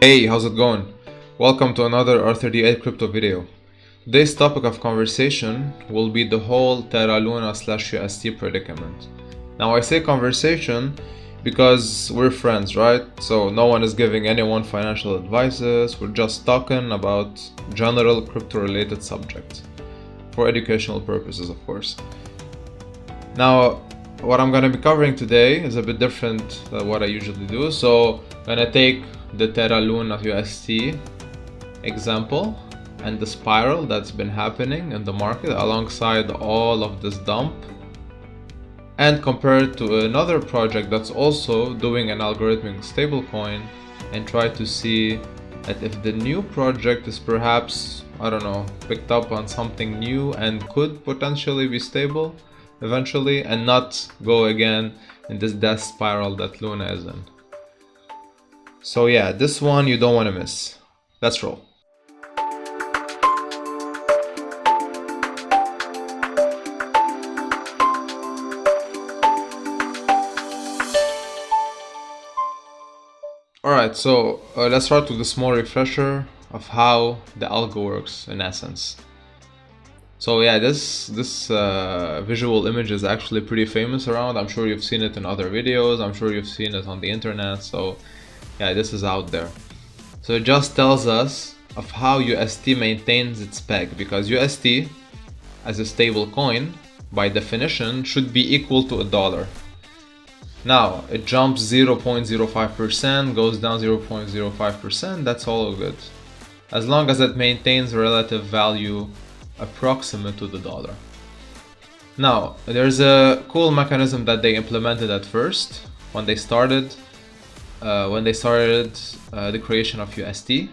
Hey, how's it going? Welcome to another R38 crypto video. Today's topic of conversation will be the whole Terra Luna / UST predicament. Now I say conversation because we're friends, right? So no one is giving anyone financial advices, we're just talking about general crypto related subjects. For educational purposes, of course. Now, what I'm going to be covering today is a bit different than what I usually do. So I'm going to take the Terra Luna UST example and the spiral that's been happening in the market alongside all of this dump and compare it to another project that's also doing an algorithmic stablecoin and try to see that if the new project is perhaps, I don't know, picked up on something new and could potentially be stable eventually and not go again in this death spiral that Luna is in. So yeah, this one you don't want to miss. Let's roll. Alright, so let's start with a small refresher of how the algo works in essence. So yeah, this visual image is actually pretty famous around. I'm sure you've seen it in other videos. I'm sure you've seen it on the internet. So yeah, this is out there. So it just tells us of how UST maintains its peg, because UST as a stable coin by definition should be equal to $1. Now it jumps 0.05%, goes down 0.05%, that's all good, as long as it maintains relative value approximate to the dollar. Now there's a cool mechanism that they implemented at first when they started the creation of UST,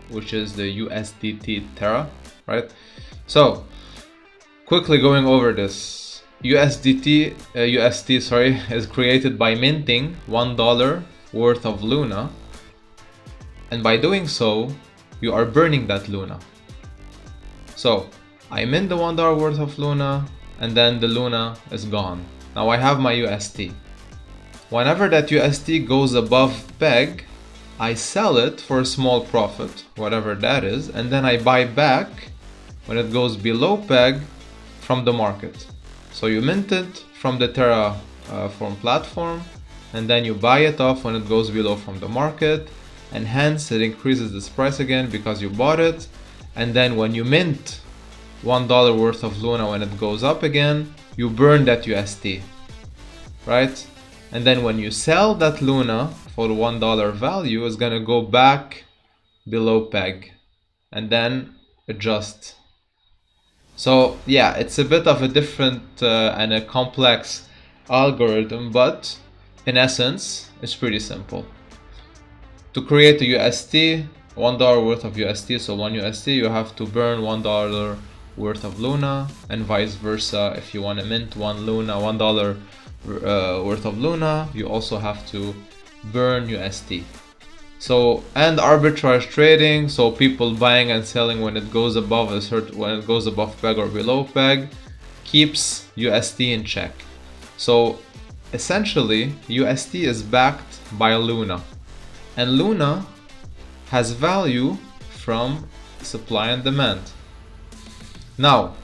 which is the USDT Terra, right? So quickly going over this, UST is created by minting $1 worth of Luna, and by doing so you are burning that Luna. So I mint the $1 worth of Luna and then the Luna is gone. Now I have my UST. Whenever that UST goes above peg, I sell it for a small profit, whatever that is, and then I buy back when it goes below peg from the market. So you mint it from the Terraform platform, and then you buy it off when it goes below from the market, and hence it increases its price again because you bought it. And then when you mint $1 worth of Luna when it goes up again, you burn that UST, right? And then when you sell that Luna for the $1 value, it's gonna go back below peg and then adjust. So yeah, it's a bit of a different and a complex algorithm, but in essence, it's pretty simple. To create a UST, $1 worth of UST, so 1 UST, you have to burn $1 worth of Luna, and vice versa. If you want to mint $1 worth of Luna, you also have to burn UST. So, and arbitrage trading, so people buying and selling when it goes above peg or below peg, keeps UST in check. So essentially UST is backed by Luna, and Luna has value from supply and demand. Now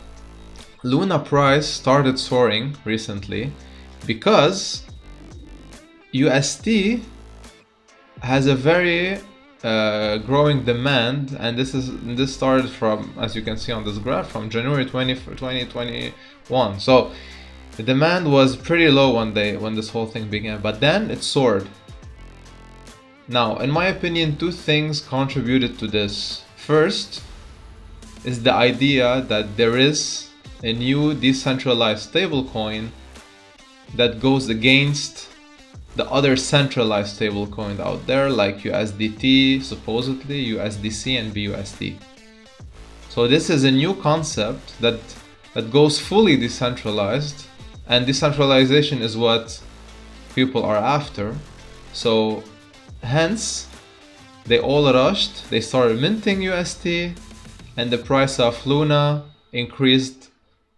Luna price started soaring recently because UST has a very growing demand, and this started from, as you can see on this graph, from January 2021. So the demand was pretty low one day when this whole thing began, but then it soared. Now, in my opinion, two things contributed to this. First is the idea that there is a new decentralized stablecoin that goes against the other centralized stablecoin out there, like USDT, supposedly USDC and BUSD. So this is a new concept that goes fully decentralized, and decentralization is what people are after. So hence they all rushed, they started minting UST, and the price of Luna increased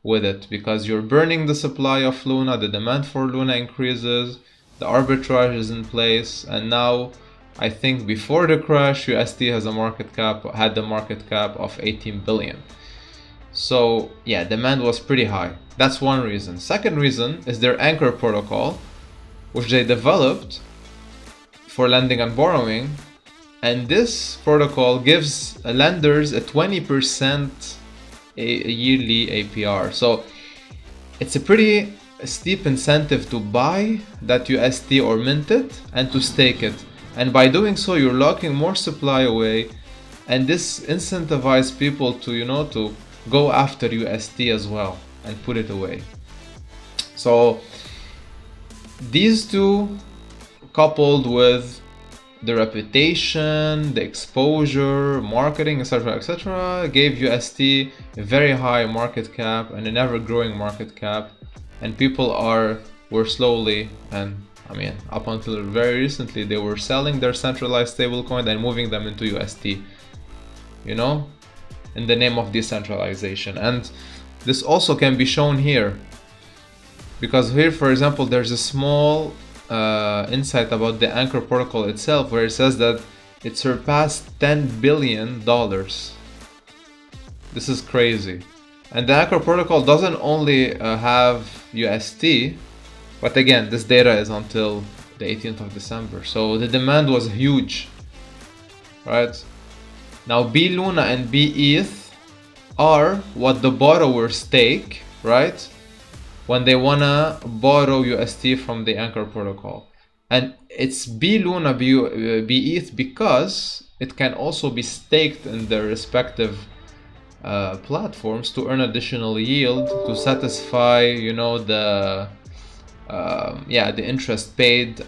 with it, because you're burning the supply of Luna, the demand for Luna increases, the arbitrage is in place, and now I think before the crash, UST had a market cap of 18 billion. So yeah, demand was pretty high. That's one reason. Second reason is their anchor protocol, which they developed for lending and borrowing. And this protocol gives lenders a 20% a yearly APR. So it's a pretty steep incentive to buy that UST or mint it and to stake it. And by doing so, you're locking more supply away. And this incentivizes people to, to go after UST as well and put it away. So these two, coupled with the reputation, the exposure, marketing, etc., gave UST a very high market cap and an ever-growing market cap, and people were slowly, and I mean up until very recently, they were selling their centralized stablecoin and moving them into UST, in the name of decentralization. And this also can be shown here, because here, for example, there's a small insight about the anchor protocol itself, where it says that it surpassed $10 billion. This is crazy. And the anchor protocol doesn't only have UST, but again, this data is until the 18th of December. So the demand was huge, right? Now BLUNA and BETH are what the borrowers stake, right? When they wanna borrow UST from the anchor protocol. And it's BLUNA, BETH because it can also be staked in their respective platforms to earn additional yield to satisfy, the interest paid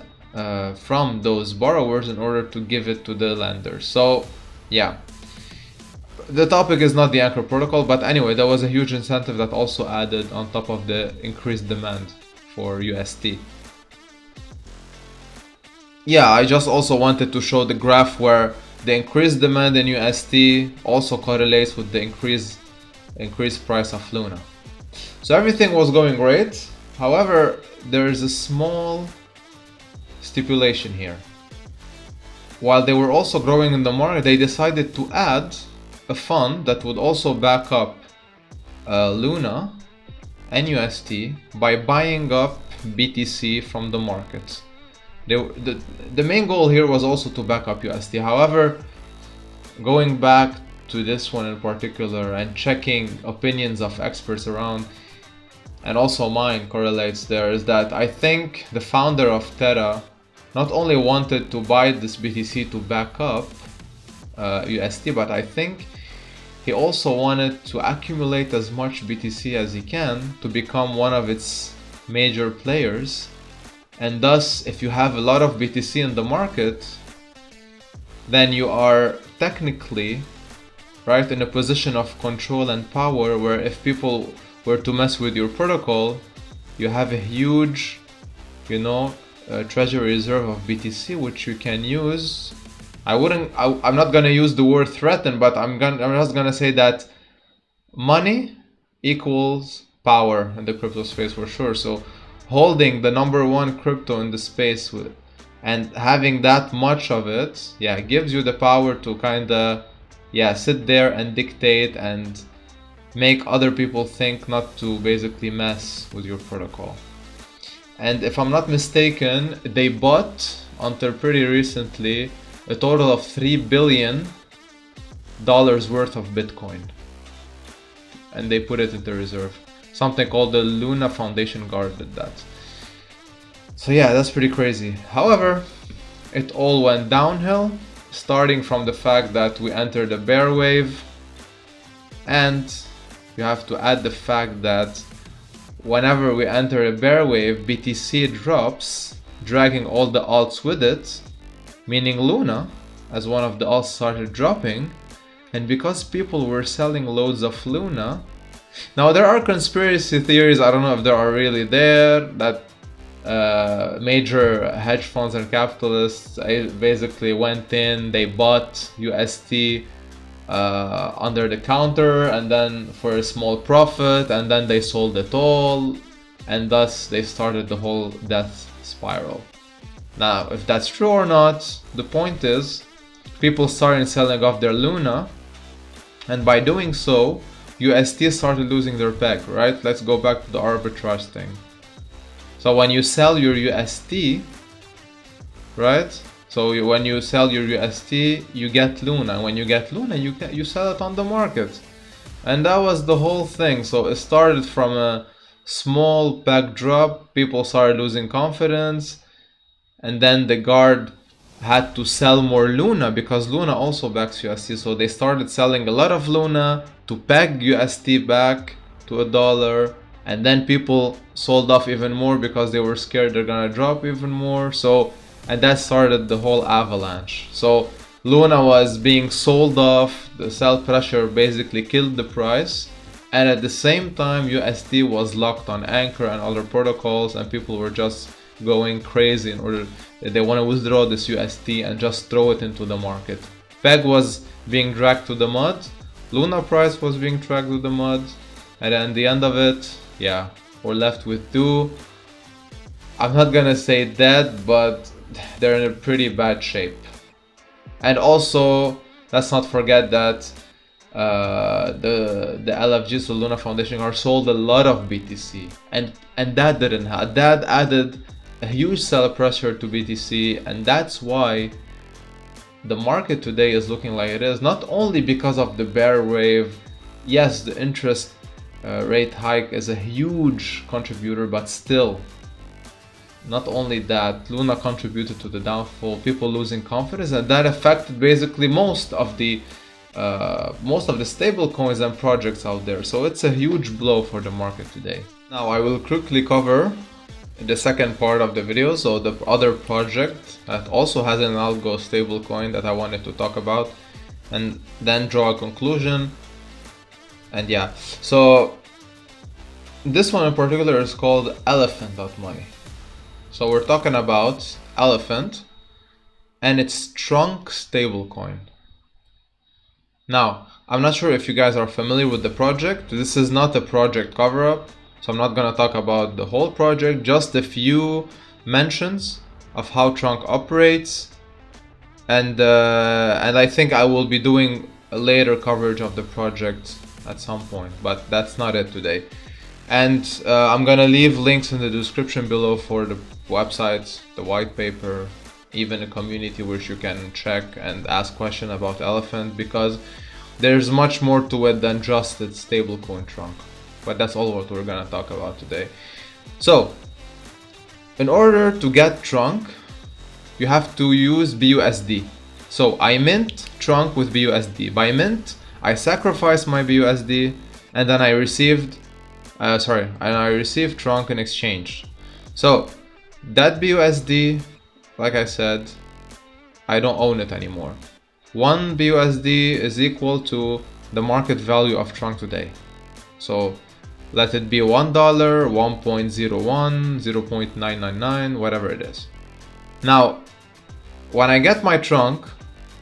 from those borrowers in order to give it to the lenders. So yeah, the topic is not the anchor protocol, but anyway, there was a huge incentive that also added on top of the increased demand for UST. Yeah, I just also wanted to show the graph where the increased demand in UST also correlates with the increased price of Luna. So everything was going great. However, there is a small stipulation here. While they were also growing in the market, they decided to add a fund that would also back up Luna and UST by buying up BTC from the market. The main goal here was also to back up UST. However, going back to this one in particular and checking opinions of experts around, and also mine correlates there, is that I think the founder of Terra not only wanted to buy this BTC to back up UST, but I think he also wanted to accumulate as much BTC as he can to become one of its major players. And thus, if you have a lot of BTC in the market, then you are technically right in a position of control and power, where if people were to mess with your protocol, you have a huge, treasury reserve of BTC which you can use. I'm not gonna use the word threaten, but I'm just gonna say that money equals power in the crypto space for sure. So holding the number one crypto in the space and having that much of it, gives you the power to kinda sit there and dictate and make other people think not to basically mess with your protocol. And if I'm not mistaken, they bought until pretty recently a total of $3 billion worth of Bitcoin, and they put it into reserve. Something called the Luna Foundation guarded that. So yeah, that's pretty crazy. However, it all went downhill, starting from the fact that we entered a bear wave, and you have to add the fact that whenever we enter a bear wave, BTC drops, dragging all the alts with it, meaning Luna, as one of the alts, started dropping. And because people were selling loads of Luna, now there are conspiracy theories, I don't know if they are really there, that major hedge funds and capitalists basically went in, they bought UST under the counter, and then for a small profit, and then they sold it all, and thus they started the whole death spiral. Now, if that's true or not, the point is, people started selling off their Luna, and by doing so, UST started losing their peg, right? Let's go back to the arbitrage thing. So when you sell your UST, right? So when you sell your UST, you get Luna. And when you get Luna, you sell it on the market. And that was the whole thing. So it started from a small peg drop. People started losing confidence. And then the guard had to sell more Luna because Luna also backs UST. So they started selling a lot of Luna to peg UST back to $1. And then people sold off even more because they were scared they're gonna drop even more. And that started the whole avalanche. So Luna was being sold off, the sell pressure basically killed the price, and at the same time UST was locked on Anchor and other protocols, and people were just going crazy in order, they want to withdraw this UST and just throw it into the market. Peg was being dragged to the mud, Luna price was being dragged to the mud, and at the end of it, yeah, we're left with two. I'm not gonna say dead, but they're in a pretty bad shape. And also, let's not forget that the LFG, so Luna Foundation, are sold a lot of BTC, and that didn't have, that added a huge sell pressure to BTC, and that's why the market today is looking like it is. Not only because of the bear wave, yes, the interest rate hike is a huge contributor, but still, not only that, Luna contributed to the downfall, people losing confidence, and that affected basically most of the stable coins and projects out there. So it's a huge blow for the market today. Now I will quickly cover the second part of the video, so the other project that also has an algo stablecoin that I wanted to talk about, and then draw a conclusion. And yeah, so this one in particular is called Elephant.money. So we're talking about Elephant and its trunk stablecoin. Now, I'm not sure if you guys are familiar with the project. This is not a project cover-up, so I'm not gonna talk about the whole project, just a few mentions of how Trunk operates, and I think I will be doing a later coverage of the project at some point, but that's not it today. And I'm gonna leave links in the description below for the websites, the white paper, even a community which you can check and ask questions about Elephant, because there's much more to it than just its stablecoin Trunk. But that's all what we're gonna talk about today. So, in order to get Trunk, you have to use BUSD. So I mint Trunk with BUSD. By mint, I sacrificed my BUSD, and then I received Trunk in exchange. So that BUSD, like I said, I don't own it anymore. One BUSD is equal to the market value of Trunk today. So let it be $1, 1.01, 0.999, whatever it is. Now, when I get my Trunk,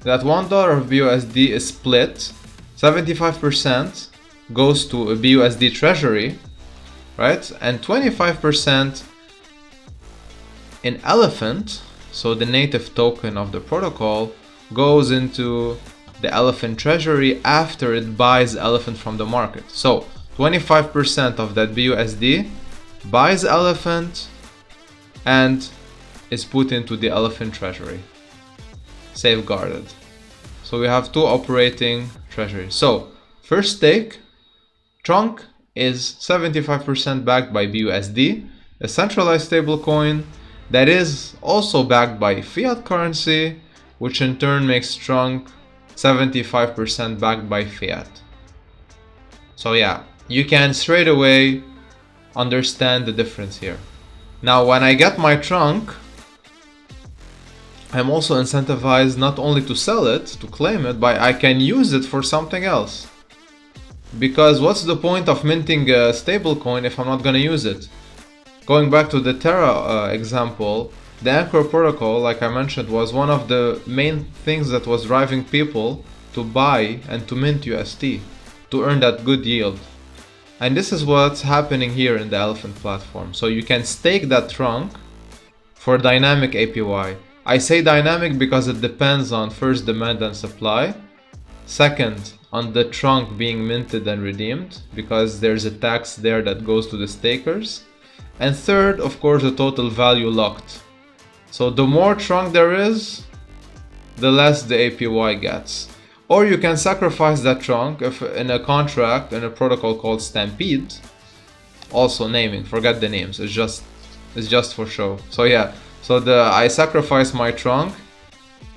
that $1 of BUSD is split. 75% goes to a BUSD treasury, right? And 25% in Elephant, so the native token of the protocol, goes into the Elephant treasury after it buys Elephant from the market. So 25% of that BUSD buys Elephant and is put into the Elephant treasury, safeguarded. So we have two operating treasuries. So first stake, Trunk is 75% backed by BUSD, a centralized stablecoin that is also backed by fiat currency, which in turn makes Trunk 75% backed by fiat. So yeah, you can straight away understand the difference here. Now when I get my Trunk, I'm also incentivized not only to sell it, to claim it, but I can use it for something else. Because what's the point of minting a stablecoin if I'm not gonna use it? Going back to the Terra example, the Anchor protocol, like I mentioned, was one of the main things that was driving people to buy and to mint UST, to earn that good yield. And this is what's happening here in the Elephant platform. So you can stake that Trunk, for dynamic APY. I say dynamic because it depends on first demand and supply, second on the trunk being minted and redeemed because there's a tax there that goes to the stakers, and third, of course, the total value locked. So the more trunk there is, the less the APY gets. Or you can sacrifice that trunk if in a contract in a protocol called Stampede, also naming, forget the names, it's just for show. So yeah, so I sacrifice my trunk,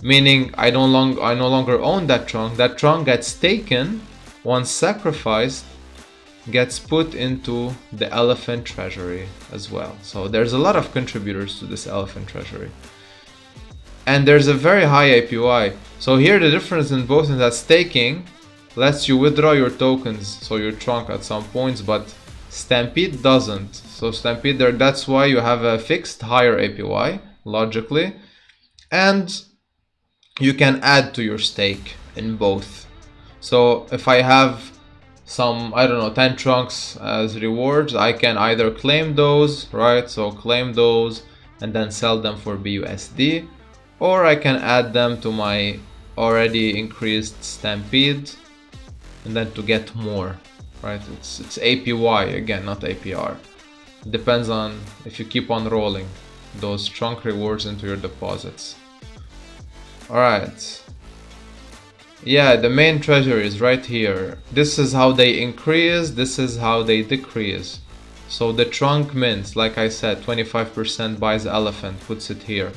meaning I no longer own that trunk. That trunk gets taken, once sacrificed, gets put into the elephant treasury as well. So there's a lot of contributors to this elephant treasury. And there's a very high APY. So here the difference in both is that staking lets you withdraw your tokens, so your trunk at some points, but Stampede doesn't. So Stampede there, that's why you have a fixed higher APY, logically. And you can add to your stake in both. So if I have some, I don't know, 10 trunks as rewards, I can either claim those, right? So claim those and then sell them for BUSD. Or I can add them to my already increased Stampede and then to get more, right? It's APY again, not APR. It depends on if you keep on rolling those trunk rewards into your deposits. Alright. Yeah, the main treasury is right here. This is how they increase, this is how they decrease. So the trunk mints, like I said, 25% buys elephant, puts it here.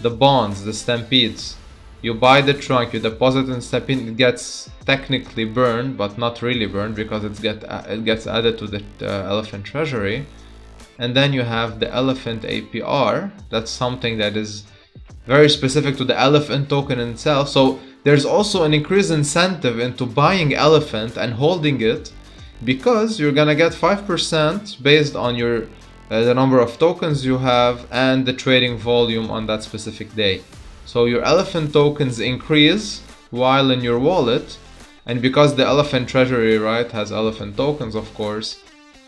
The bonds, the Stampedes, you buy the trunk, you deposit in Stampede, it gets technically burned, but not really burned because it gets added to the elephant treasury. And then you have the elephant APR, that's something that is very specific to the elephant token itself. So there's also an increased incentive into buying elephant and holding it because you're gonna get 5% based on your the number of tokens you have and the trading volume on that specific day. So your elephant tokens increase while in your wallet, and because the elephant treasury, right, has elephant tokens, of course,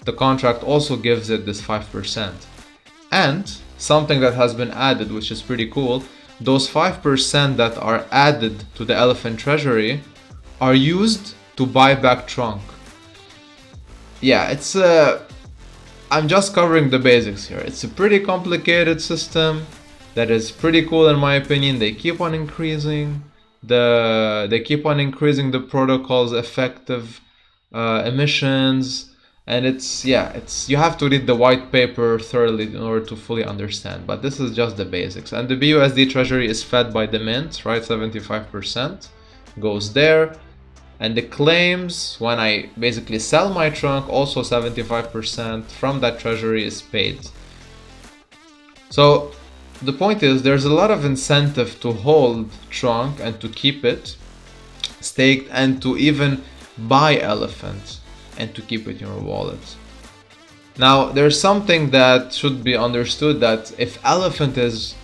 the contract also gives it this 5%. And something that has been added, which is pretty cool, those 5% that are added to the elephant treasury are used to buy back trunk. Yeah, it's I'm just covering the basics here. It's a pretty complicated system that is pretty cool in my opinion. They keep on increasing the protocol's effective emissions, and you have to read the white paper thoroughly in order to fully understand, but this is just the basics. And the BUSD treasury is fed by the mint, right? 75% goes there. And the claims, when I basically sell my trunk, also 75% from that treasury is paid. So the point is, there's a lot of incentive to hold trunk and to keep it staked and to even buy elephant and to keep it in your wallet. Now, there's something that should be understood, that if elephant is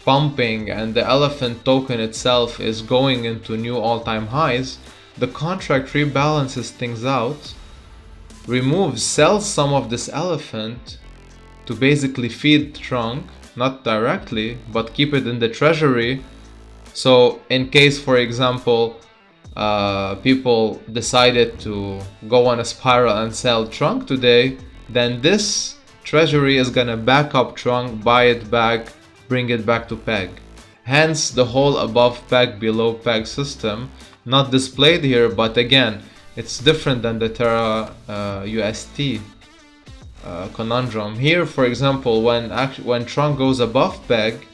pumping and the elephant token itself is going into new all-time highs, the contract rebalances things out, sells some of this elephant to basically feed trunk, not directly, but keep it in the treasury. So in case, for example, people decided to go on a spiral and sell trunk today, then this treasury is gonna back up trunk, buy it back, bring it back to peg. Hence the whole above peg, below peg system. Not displayed here, but again, it's different than the Terra UST conundrum. Here, for example, when trunk goes above peg,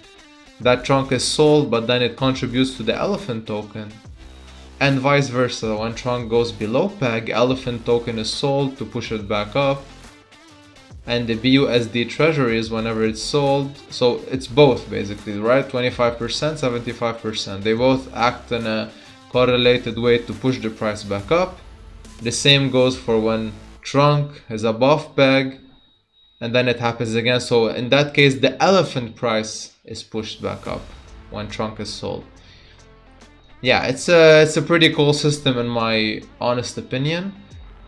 that trunk is sold, but then it contributes to the elephant token. And vice versa, when trunk goes below peg, elephant token is sold to push it back up. And the BUSD treasuries, whenever it's sold, so it's both basically, right? 25%, 75%. They both act in a correlated way to push the price back up. The same goes for when trunk is above peg and then it happens again. So in that case, the elephant price is pushed back up when trunk is sold. Yeah, it's a pretty cool system in my honest opinion.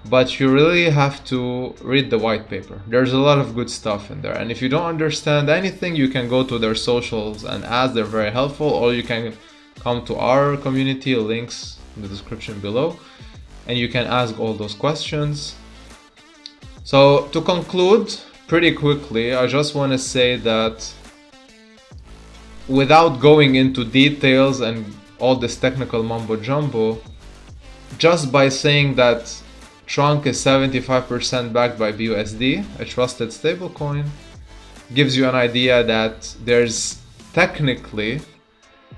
but you really have to read the white paper. There's a lot of good stuff in there, and if you don't understand anything, you can go to their socials and ask. They're very helpful, or you can come to our community, links in the description below, and you can ask all those questions. So to conclude pretty quickly, I just want to say that without going into details and all this technical mumbo jumbo, just by saying that Trunk is 75% backed by BUSD, a trusted stablecoin, gives you an idea that there's technically,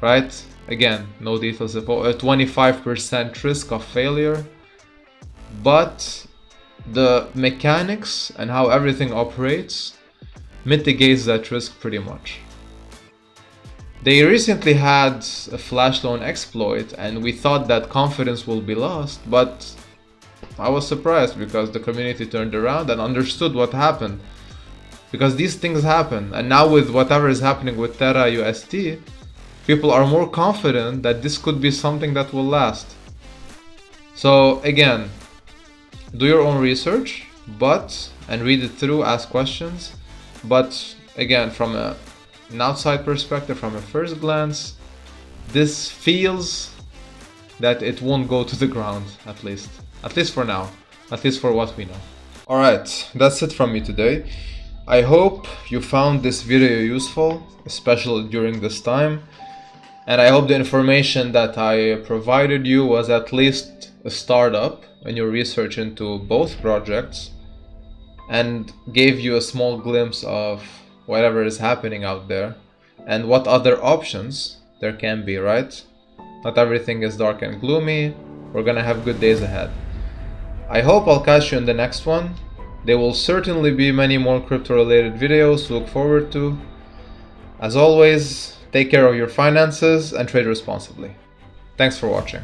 right, again, no details, a 25% risk of failure, but the mechanics and how everything operates mitigates that risk pretty much. They recently had a flash loan exploit, and we thought that confidence will be lost, but I was surprised because the community turned around and understood what happened. Because these things happen, and now with whatever is happening with Terra UST, people are more confident that this could be something that will last. So again, do your own research, and read it through, ask questions, but again, from an outside perspective, from a first glance, this feels that it won't go to the ground, at least for now, at least for what we know. Alright, that's it from me today. I hope you found this video useful, especially during this time, and I hope the information that I provided you was at least a startup in your research into both projects and gave you a small glimpse of whatever is happening out there and what other options there can be, right? Not everything is dark and gloomy. We're gonna have good days ahead. I hope I'll catch you in the next one. There will certainly be many more crypto related videos to look forward to. As always, take care of your finances and trade responsibly. Thanks for watching.